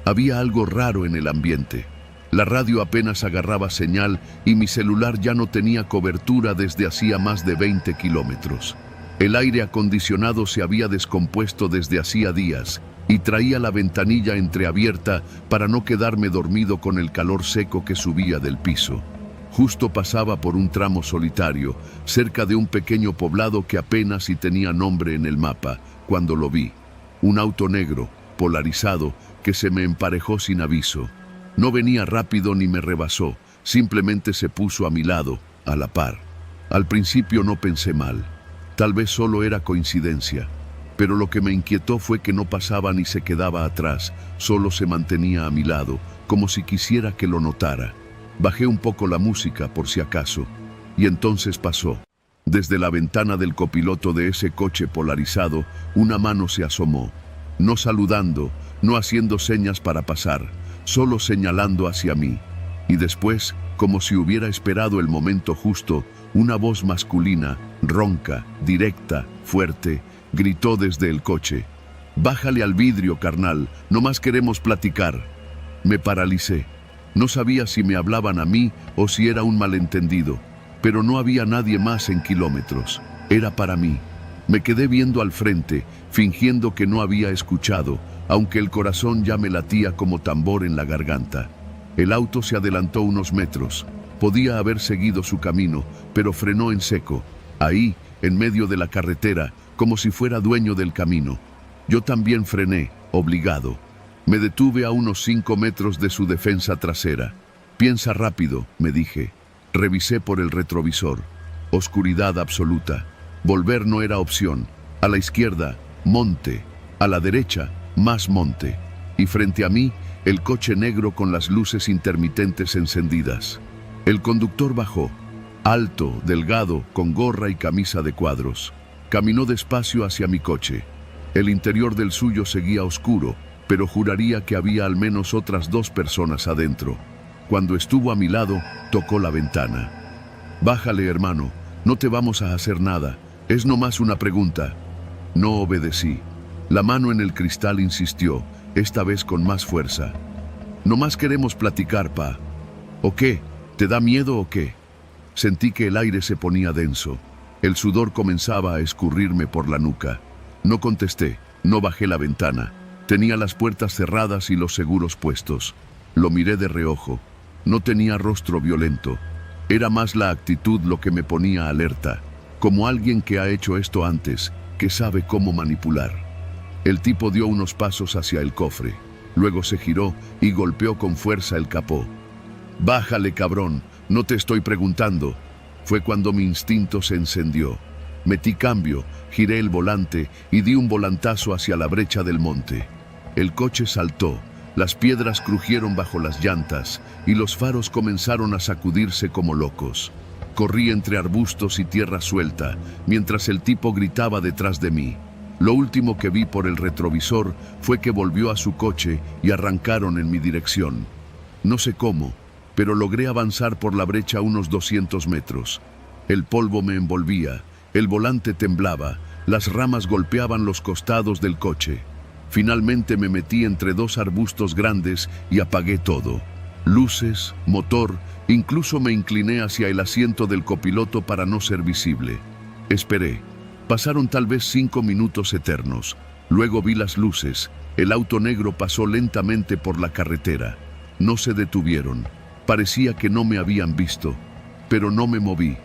había algo raro en el ambiente. La radio apenas agarraba señal y mi celular ya no tenía cobertura desde hacía más de 20 kilómetros. El aire acondicionado se había descompuesto desde hacía días y traía la ventanilla entreabierta para no quedarme dormido con el calor seco que subía del piso. Justo pasaba por un tramo solitario, cerca de un pequeño poblado que apenas si tenía nombre en el mapa, cuando lo vi. Un auto negro, polarizado, que se me emparejó sin aviso. No venía rápido ni me rebasó, simplemente se puso a mi lado, a la par. Al principio no pensé mal. Tal vez solo era coincidencia. Pero lo que me inquietó fue que no pasaba ni se quedaba atrás, solo se mantenía a mi lado, como si quisiera que lo notara. Bajé un poco la música por si acaso, y entonces pasó. Desde la ventana del copiloto de ese coche polarizado, una mano se asomó, no saludando, no haciendo señas para pasar, solo señalando hacia mí. Y después, como si hubiera esperado el momento justo, una voz masculina, ronca, directa, fuerte, gritó desde el coche: «Bájale al vidrio, carnal, nomás queremos platicar». Me paralicé. No sabía si me hablaban a mí o si era un malentendido. Pero no había nadie más en kilómetros. Era para mí. Me quedé viendo al frente, fingiendo que no había escuchado, aunque el corazón ya me latía como tambor en la garganta. El auto se adelantó unos metros. Podía haber seguido su camino, pero frenó en seco, ahí, en medio de la carretera, como si fuera dueño del camino. Yo también frené, obligado. Me detuve a unos 5 metros de su defensa trasera. «Piensa rápido», me dije. Revisé por el retrovisor. Oscuridad absoluta. Volver no era opción. A la izquierda, monte. A la derecha, más monte. Y frente a mí, el coche negro con las luces intermitentes encendidas. El conductor bajó. Alto, delgado, con gorra y camisa de cuadros. Caminó despacio hacia mi coche. El interior del suyo seguía oscuro, pero juraría que había al menos otras 2 personas adentro. Cuando estuvo a mi lado, tocó la ventana. «Bájale, hermano, no te vamos a hacer nada, es nomás una pregunta». No obedecí. La mano en el cristal insistió, esta vez con más fuerza. «Nomás queremos platicar, pa». «¿O qué? ¿Te da miedo o qué?» Sentí que el aire se ponía denso. El sudor comenzaba a escurrirme por la nuca. No contesté, no bajé la ventana. Tenía las puertas cerradas y los seguros puestos. Lo miré de reojo. No tenía rostro violento. Era más la actitud lo que me ponía alerta, como alguien que ha hecho esto antes, que sabe cómo manipular. El tipo dio unos pasos hacia el cofre. Luego se giró y golpeó con fuerza el capó. «Bájale, cabrón, no te estoy preguntando». Fue cuando mi instinto se encendió. Metí cambio, giré el volante y di un volantazo hacia la brecha del monte. El coche saltó, las piedras crujieron bajo las llantas y los faros comenzaron a sacudirse como locos. Corrí entre arbustos y tierra suelta, mientras el tipo gritaba detrás de mí. Lo último que vi por el retrovisor fue que volvió a su coche y arrancaron en mi dirección. No sé cómo, pero logré avanzar por la brecha unos 200 metros. El polvo me envolvía, el volante temblaba, las ramas golpeaban los costados del coche. Finalmente me metí entre dos arbustos grandes y apagué todo. Luces, motor, incluso me incliné hacia el asiento del copiloto para no ser visible. Esperé. Pasaron tal vez 5 minutos eternos. Luego vi las luces. El auto negro pasó lentamente por la carretera. No se detuvieron. Parecía que no me habían visto, pero no me moví.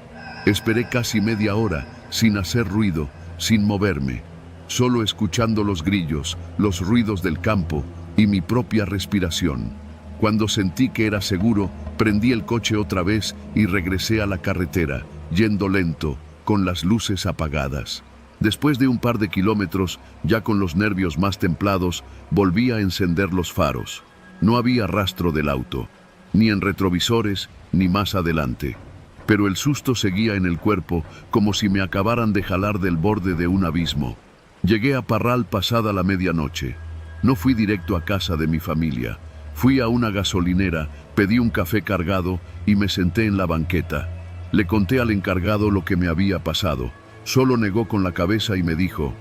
Esperé casi media hora, sin hacer ruido, sin moverme, solo escuchando los grillos, los ruidos del campo y mi propia respiración. Cuando sentí que era seguro, prendí el coche otra vez y regresé a la carretera, yendo lento, con las luces apagadas. Después de un par de kilómetros, ya con los nervios más templados, volví a encender los faros. No había rastro del auto, ni en retrovisores, ni más adelante. Pero el susto seguía en el cuerpo, como si me acabaran de jalar del borde de un abismo. Llegué a Parral pasada la medianoche. No fui directo a casa de mi familia. Fui a una gasolinera, pedí un café cargado y me senté en la banqueta. Le conté al encargado lo que me había pasado. Solo negó con la cabeza y me dijo: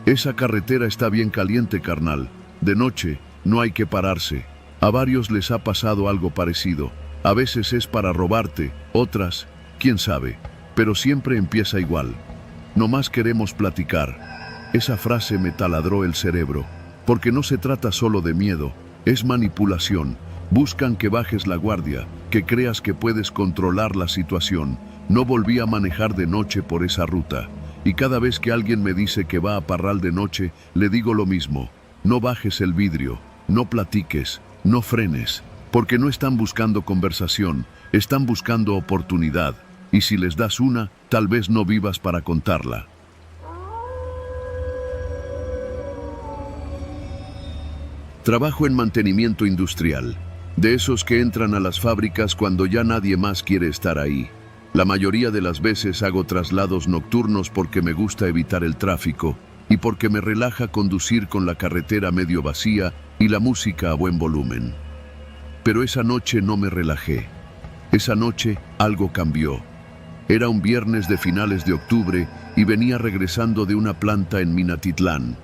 «Esa carretera está bien caliente, carnal. De noche no hay que pararse. A varios les ha pasado algo parecido. A veces es para robarte, otras, quién sabe, pero siempre empieza igual. Nomás queremos platicar». Esa frase me taladró el cerebro, porque no se trata solo de miedo, es manipulación. Buscan que bajes la guardia, que creas que puedes controlar la situación. No volví a manejar de noche por esa ruta, y cada vez que alguien me dice que va a Parral de noche, le digo lo mismo: no bajes el vidrio, no platiques, no frenes, porque no están buscando conversación, están buscando oportunidad, y si les das una, tal vez no vivas para contarla. Trabajo en mantenimiento industrial, de esos que entran a las fábricas cuando ya nadie más quiere estar ahí. La mayoría de las veces hago traslados nocturnos porque me gusta evitar el tráfico y porque me relaja conducir con la carretera medio vacía y la música a buen volumen. Pero esa noche no me relajé. Esa noche algo cambió. Era un viernes de finales de octubre y venía regresando de una planta en Minatitlán.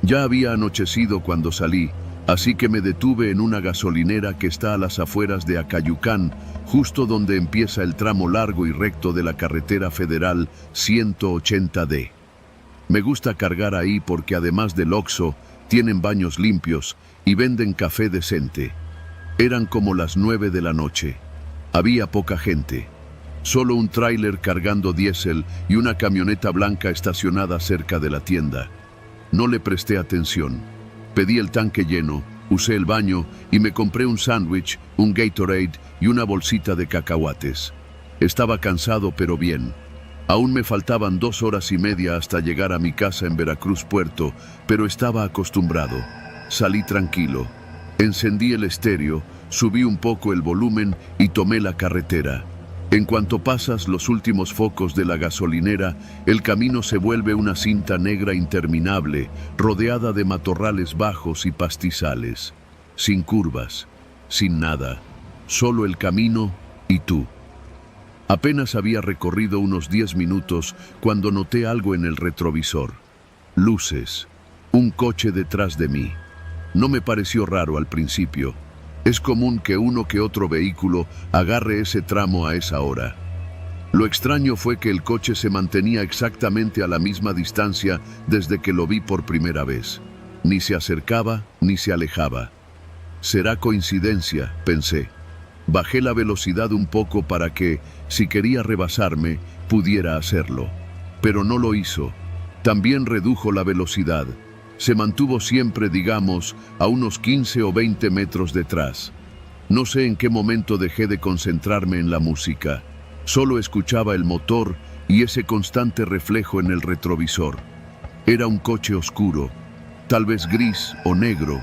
Ya había anochecido cuando salí, así que me detuve en una gasolinera que está a las afueras de Acayucán, justo donde empieza el tramo largo y recto de la carretera federal 180D. Me gusta cargar ahí porque además del Oxxo, tienen baños limpios y venden café decente. Eran como las 9 de la noche. Había poca gente. Solo un tráiler cargando diésel y una camioneta blanca estacionada cerca de la tienda. No le presté atención. Pedí el tanque lleno, usé el baño y me compré un sándwich, un Gatorade y una bolsita de cacahuates. Estaba cansado pero bien. Aún me faltaban 2 horas y media hasta llegar a mi casa en Veracruz Puerto, pero estaba acostumbrado. Salí tranquilo. Encendí el estéreo, subí un poco el volumen y tomé la carretera. En cuanto pasas los últimos focos de la gasolinera, el camino se vuelve una cinta negra interminable, rodeada de matorrales bajos y pastizales. Sin curvas, sin nada, solo el camino y tú. Apenas había recorrido unos 10 minutos cuando noté algo en el retrovisor. Luces, un coche detrás de mí. No me pareció raro al principio. Es común que uno que otro vehículo agarre ese tramo a esa hora. Lo extraño fue que el coche se mantenía exactamente a la misma distancia desde que lo vi por primera vez. Ni se acercaba ni se alejaba. Será coincidencia, pensé. Bajé la velocidad un poco para que, si quería rebasarme, pudiera hacerlo. Pero no lo hizo. También redujo la velocidad. Se mantuvo siempre, digamos, a unos 15 o 20 metros detrás. No sé en qué momento dejé de concentrarme en la música. Solo escuchaba el motor y ese constante reflejo en el retrovisor. Era un coche oscuro, tal vez gris o negro.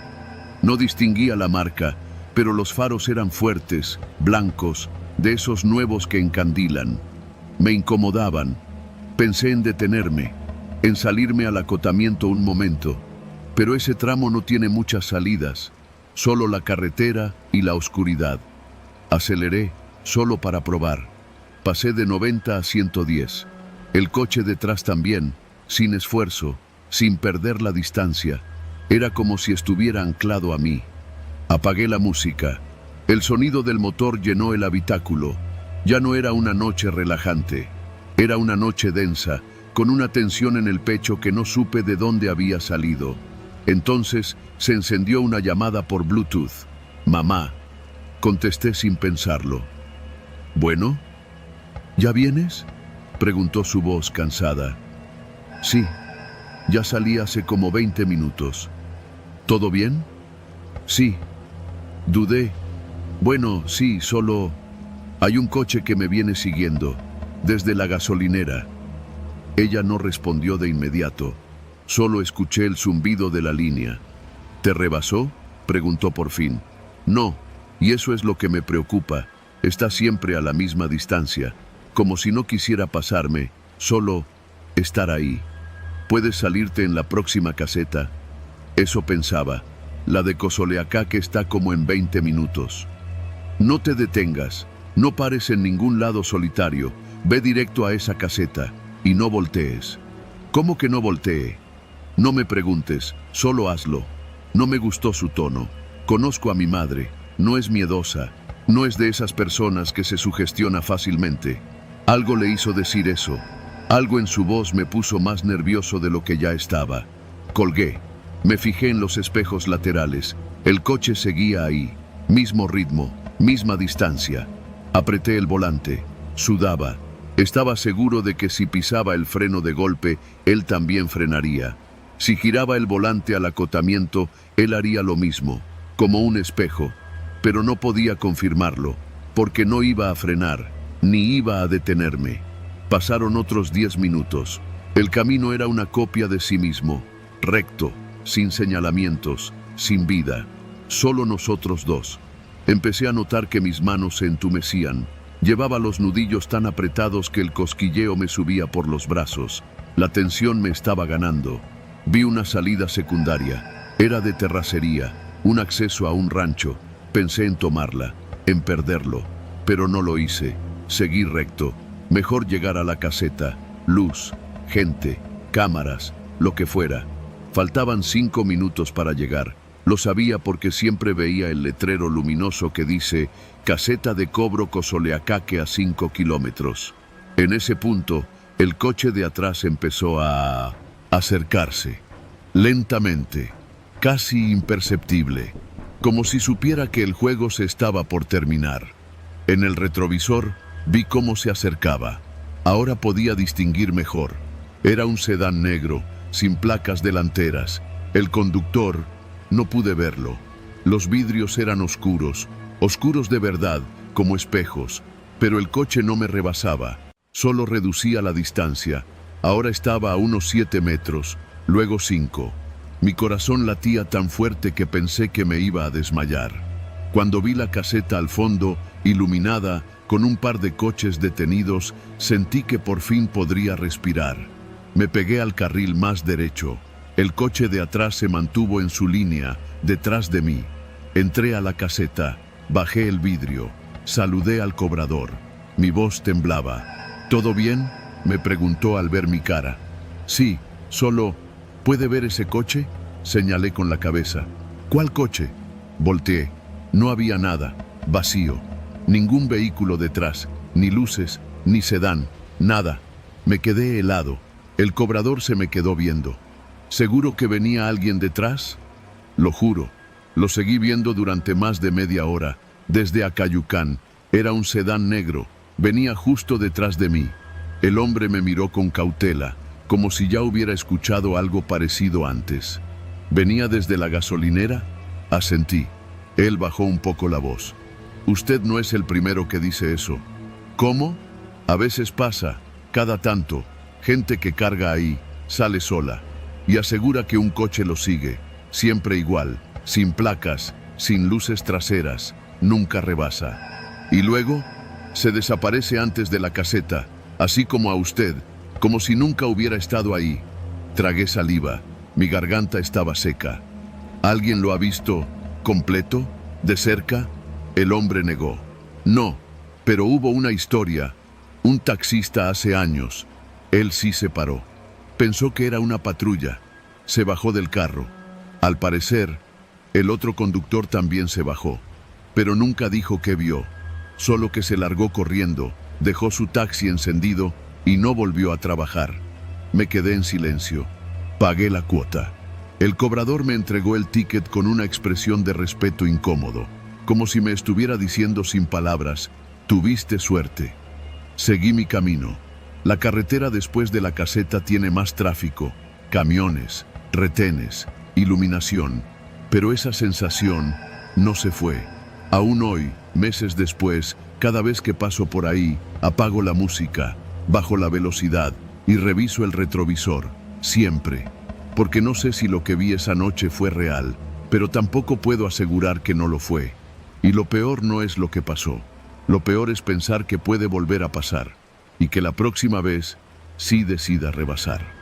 No distinguía la marca, pero los faros eran fuertes, blancos, de esos nuevos que encandilan. Me incomodaban. Pensé en detenerme, en salirme al acotamiento un momento, pero ese tramo no tiene muchas salidas, solo la carretera y la oscuridad. Aceleré, solo para probar. Pasé de 90 a 110. El coche detrás también, sin esfuerzo, sin perder la distancia. Era como si estuviera anclado a mí. Apagué la música. El sonido del motor llenó el habitáculo. Ya no era una noche relajante. Era una noche densa, con una tensión en el pecho que no supe de dónde había salido. Entonces se encendió una llamada por Bluetooth. «Mamá», contesté sin pensarlo. «¿Bueno? ¿Ya vienes?», preguntó su voz cansada. «Sí, ya salí hace como 20 minutos. ¿Todo bien?». «Sí». Dudé. «Bueno, sí, solo hay un coche que me viene siguiendo, desde la gasolinera». Ella no respondió de inmediato. Solo escuché el zumbido de la línea. «¿Te rebasó?», preguntó por fin. «No, y eso es lo que me preocupa. Está siempre a la misma distancia, como si no quisiera pasarme, solo estar ahí. ¿Puedes salirte en la próxima caseta?». Eso pensaba. La de Cosoleacaque está como en 20 minutos. «No te detengas, no pares en ningún lado solitario, ve directo a esa caseta y no voltees». «¿Cómo que no voltee?». «No me preguntes, solo hazlo». No me gustó su tono. Conozco a mi madre, no es miedosa, no es de esas personas que se sugestiona fácilmente. Algo le hizo decir eso. Algo en su voz me puso más nervioso de lo que ya estaba. Colgué. Me fijé en los espejos laterales. El coche seguía ahí. Mismo ritmo, misma distancia. Apreté el volante. Sudaba. Estaba seguro de que si pisaba el freno de golpe, él también frenaría. Si giraba el volante al acotamiento, él haría lo mismo, como un espejo. Pero no podía confirmarlo, porque no iba a frenar, ni iba a detenerme. Pasaron otros 10 minutos. El camino era una copia de sí mismo, recto, sin señalamientos, sin vida. Solo nosotros dos. Empecé a notar que mis manos se entumecían. Llevaba los nudillos tan apretados que el cosquilleo me subía por los brazos. La tensión me estaba ganando. Vi una salida secundaria. Era de terracería, un acceso a un rancho. Pensé en tomarla, en perderlo, pero no lo hice. Seguí recto. Mejor llegar a la caseta. Luz, gente, cámaras, lo que fuera. Faltaban 5 minutos para llegar. Lo sabía porque siempre veía el letrero luminoso que dice «Caseta de cobro Cosoleacaque a 5 kilómetros». En ese punto, el coche de atrás empezó a acercarse, lentamente, casi imperceptible, como si supiera que el juego se estaba por terminar. En el retrovisor vi cómo se acercaba. Ahora podía distinguir mejor. Era un sedán negro, sin placas delanteras. El conductor, no pude verlo. Los vidrios eran oscuros, oscuros de verdad, como espejos, pero el coche no me rebasaba, solo reducía la distancia. Ahora estaba a unos 7 metros, luego 5. Mi corazón latía tan fuerte que pensé que me iba a desmayar. Cuando vi la caseta al fondo, iluminada, con un par de coches detenidos, sentí que por fin podría respirar. Me pegué al carril más derecho. El coche de atrás se mantuvo en su línea, detrás de mí. Entré a la caseta, bajé el vidrio, saludé al cobrador. Mi voz temblaba. «¿Todo bien?», me preguntó al ver mi cara. «Sí, solo... ¿Puede ver ese coche?», señalé con la cabeza. «¿Cuál coche?». Volteé. No había nada, vacío. Ningún vehículo detrás, ni luces, ni sedán, nada. Me quedé helado. El cobrador se me quedó viendo. ¿Seguro que venía alguien detrás? Lo juro. Lo seguí viendo durante más de media hora, desde Acayucán. Era un sedán negro. Venía justo detrás de mí. El hombre me miró con cautela, como si ya hubiera escuchado algo parecido antes. ¿Venía desde la gasolinera? Asentí. Él bajó un poco la voz. Usted no es el primero que dice eso. ¿Cómo? A veces pasa, cada tanto, gente que carga ahí, sale sola y asegura que un coche lo sigue, siempre igual, sin placas, sin luces traseras, nunca rebasa. Y luego, se desaparece antes de la caseta, así como a usted, como si nunca hubiera estado ahí. Tragué saliva, mi garganta estaba seca. ¿Alguien lo ha visto completo, de cerca? El hombre negó. No, pero hubo una historia. Un taxista hace años. Él sí se paró. Pensó que era una patrulla. Se bajó del carro. Al parecer, el otro conductor también se bajó, pero nunca dijo qué vio, solo que se largó corriendo, dejó su taxi encendido y no volvió a trabajar. Me quedé en silencio. Pagué la cuota. El cobrador me entregó el ticket con una expresión de respeto incómodo, como si me estuviera diciendo sin palabras, tuviste suerte. Seguí mi camino. La carretera después de la caseta tiene más tráfico, camiones, retenes, iluminación, pero esa sensación no se fue. Aún hoy, meses después, cada vez que paso por ahí, apago la música, bajo la velocidad y reviso el retrovisor, siempre. Porque no sé si lo que vi esa noche fue real, pero tampoco puedo asegurar que no lo fue. Y lo peor no es lo que pasó. Lo peor es pensar que puede volver a pasar y que la próxima vez sí decida rebasar.